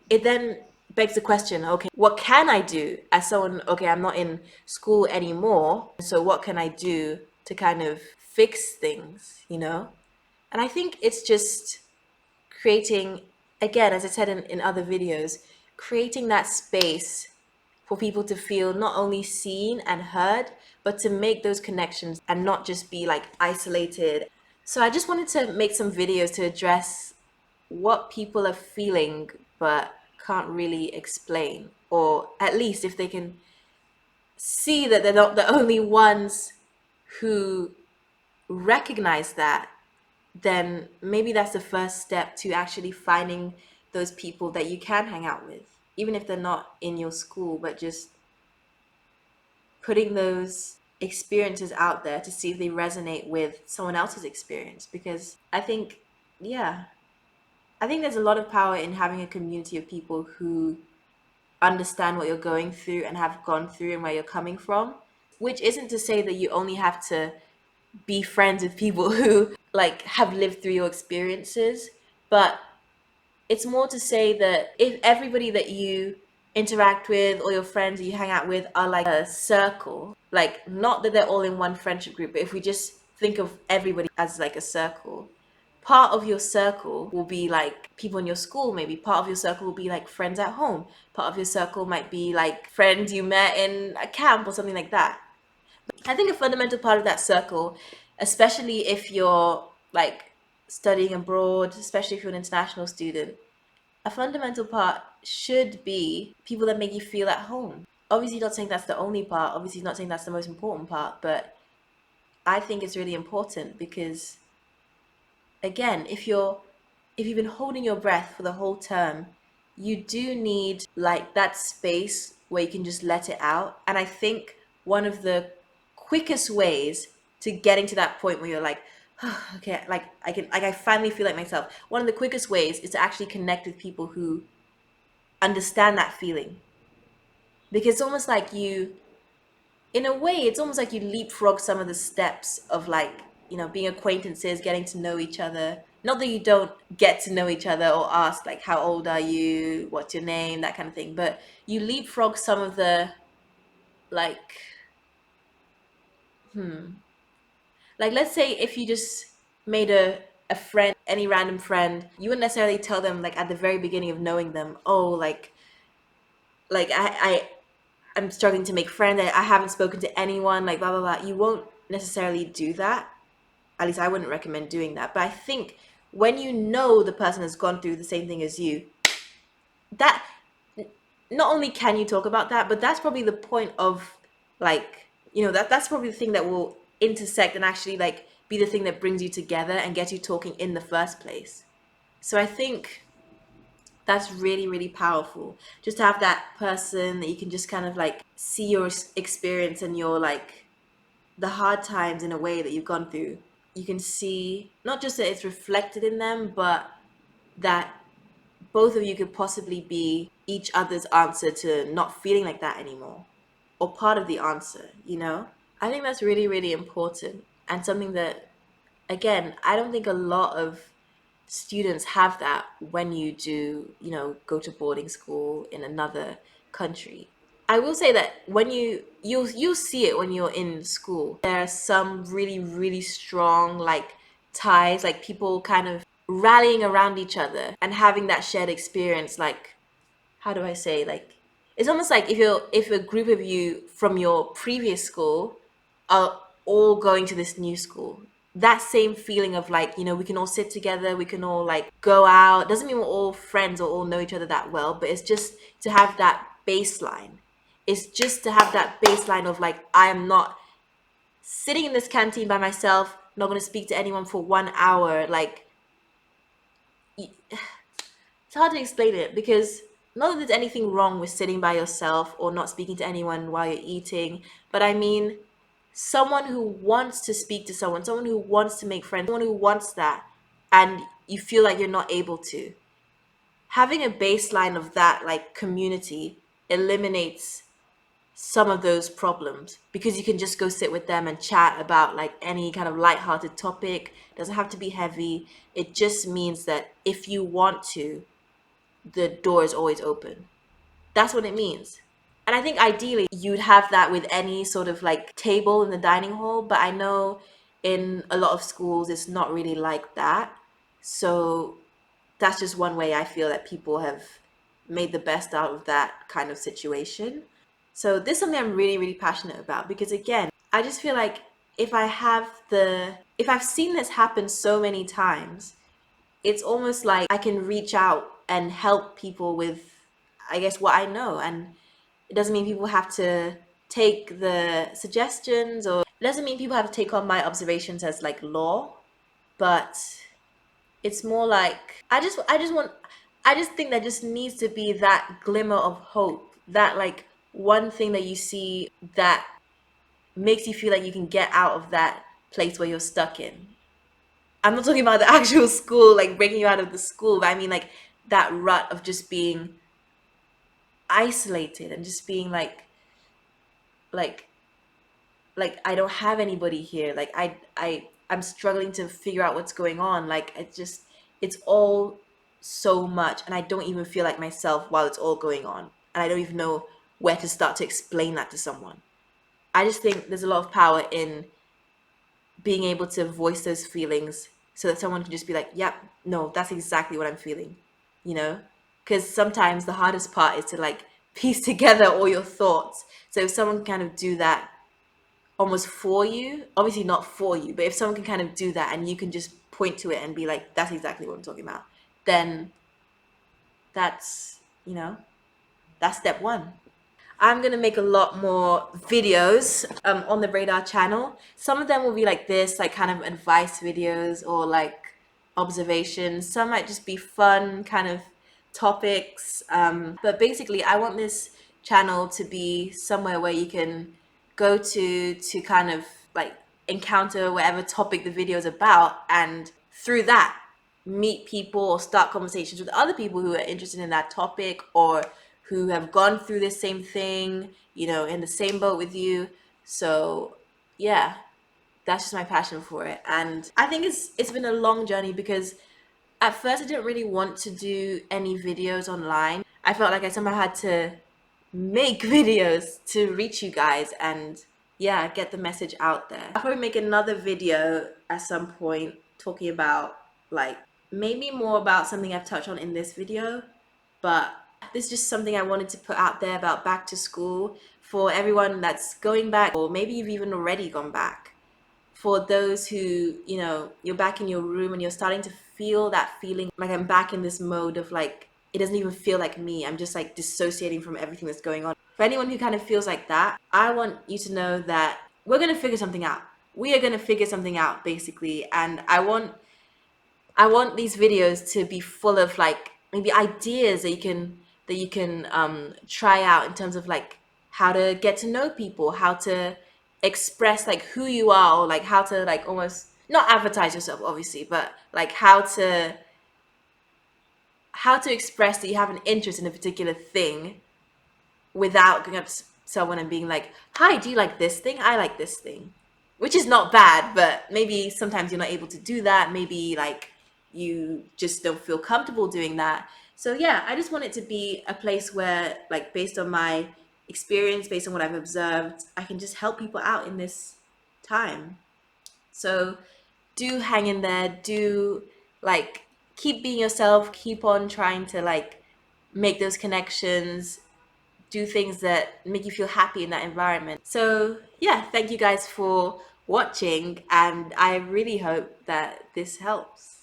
it then begs the question, okay, what can I do as someone, okay, I'm not in school anymore, so what can I do to kind of fix things, you know? And I think it's just creating, again, as I said in other videos, creating that space for people to feel not only seen and heard, but to make those connections and not just be like isolated. So I just wanted to make some videos to address what people are feeling but can't really explain, or at least if they can see that they're not the only ones who recognize that, then maybe that's the first step to actually finding those people that you can hang out with, even if they're not in your school, but just putting those experiences out there to see if they resonate with someone else's experience. Because I think, yeah, I think there's a lot of power in having a community of people who understand what you're going through and have gone through and where you're coming from. Which isn't to say that you only have to be friends with people who like have lived through your experiences, but it's more to say that if everybody that you interact with or your friends that you hang out with are like a circle, like not that they're all in one friendship group, but if we just think of everybody as like a circle, part of your circle will be like people in your school, maybe part of your circle will be like friends at home, part of your circle might be like friends you met in a camp or something like that. I think a fundamental part of that circle, especially if you're like studying abroad, especially if you're an international student, a fundamental part should be people that make you feel at home. Obviously, not saying that's the only part, obviously, not saying that's the most important part, but I think it's really important because, again, if you've been holding your breath for the whole term, you do need like that space where you can just let it out. And I think one of the quickest ways to getting to that point where you're like, okay, like I finally feel like myself. One of the quickest ways is to actually connect with people who understand that feeling. Because it's almost like you, in a way, it's almost like you leapfrog some of the steps of like, being acquaintances, getting to know each other. Not that you don't get to know each other or ask like, how old are you, what's your name, that kind of thing, but you leapfrog some of the like, like let's say if you just made a friend, any random friend, you wouldn't necessarily tell them like at the very beginning of knowing them, oh, like I'm struggling to make friends. I haven't spoken to anyone, like blah blah blah. You won't necessarily do that. At least I wouldn't recommend doing that. But I think when you know the person has gone through the same thing as you, that not only can you talk about that, but that's probably the point of like, that's probably the thing that will intersect and actually like be the thing that brings you together and get you talking in the first place. So I think that's really really powerful, just to have that person that you can just kind of like see your experience and your like the hard times in a way that you've gone through. You can see not just that it's reflected in them, but that both of you could possibly be each other's answer to not feeling like that anymore, or part of the answer. I think that's really really important, and something that, again, I don't think a lot of students have that when you do, go to boarding school in another country. I will say that when you'll see it when you're in school. There are some really really strong like ties, like people kind of rallying around each other and having that shared experience. Like, how do I say, like it's almost like if a group of you from your previous school are all going to this new school, that same feeling of like, we can all sit together, we can all like go out. Doesn't mean we're all friends or all know each other that well, but it's just to have that baseline. It's just to have that baseline of like, I am not sitting in this canteen by myself, not going to speak to anyone for 1 hour. Like, it's hard to explain it, because not that there's anything wrong with sitting by yourself or not speaking to anyone while you're eating, but I mean, someone who wants to speak to someone who wants to make friends, someone who wants that, and you feel like you're not able to. Having a baseline of that, like community, eliminates some of those problems, because you can just go sit with them and chat about like any kind of light-hearted topic. It doesn't have to be heavy. It just means that if you want to, the door is always open. That's what it means. And I think ideally you'd have that with any sort of like table in the dining hall, but I know in a lot of schools it's not really like that. So that's just one way I feel that people have made the best out of that kind of situation. So this is something I'm really, really passionate about because again, I just feel like if I've seen this happen so many times, it's almost like I can reach out and help people with, I guess, what I know. And it doesn't mean people have to take the suggestions, or it doesn't mean people have to take on my observations as like law, but it's more like I just think there just needs to be that glimmer of hope, that like one thing that you see that makes you feel like you can get out of that place where you're stuck in. I'm not talking about the actual school, like breaking you out of the school, but I mean like that rut of just being isolated and just being like I don't have anybody here. Like I'm struggling to figure out what's going on. Like it's all so much and I don't even feel like myself while it's all going on. And I don't even know where to start to explain that to someone. I just think there's a lot of power in being able to voice those feelings so that someone can just be like, yep, no, that's exactly what I'm feeling, you know? Because sometimes the hardest part is to like piece together all your thoughts. So if someone can kind of do that almost for you, obviously not for you, but if someone can kind of do that and you can just point to it and be like, that's exactly what I'm talking about, then that's, that's step one. I'm gonna make a lot more videos on the Radar channel. Some of them will be like this, like kind of advice videos or like observations. Some might just be fun kind of topics. But basically, I want this channel to be somewhere where you can go to kind of like encounter whatever topic the video is about, and through that meet people or start conversations with other people who are interested in that topic or who have gone through the same thing, in the same boat with you. So, yeah, that's just my passion for it. And I think it's been a long journey because at first I didn't really want to do any videos online. I felt like I somehow had to make videos to reach you guys and yeah, get the message out there. I'll probably make another video at some point talking about like maybe more about something I've touched on in this video, but this is just something I wanted to put out there about back to school for everyone that's going back, or maybe you've even already gone back. For those who, you're back in your room and you're starting to feel that feeling like I'm back in this mode of like, it doesn't even feel like me. I'm just like dissociating from everything that's going on. For anyone who kind of feels like that, I want you to know that we're going to figure something out. We are going to figure something out basically. And I want these videos to be full of like maybe ideas that you can try out in terms of like how to get to know people, how to express like who you are, or like how to like almost not advertise yourself obviously, but like how to express that you have an interest in a particular thing without going up to someone and being like, hi, do you like this thing? I like this thing. Which is not bad, but maybe sometimes you're not able to do that. Maybe like you just don't feel comfortable doing that. So yeah, I just want it to be a place where like based on my experience, based on what I've observed, I can just help people out in this time. So do hang in there, do like keep being yourself, keep on trying to like make those connections, do things that make you feel happy in that environment. So, yeah, thank you guys for watching, and I really hope that this helps.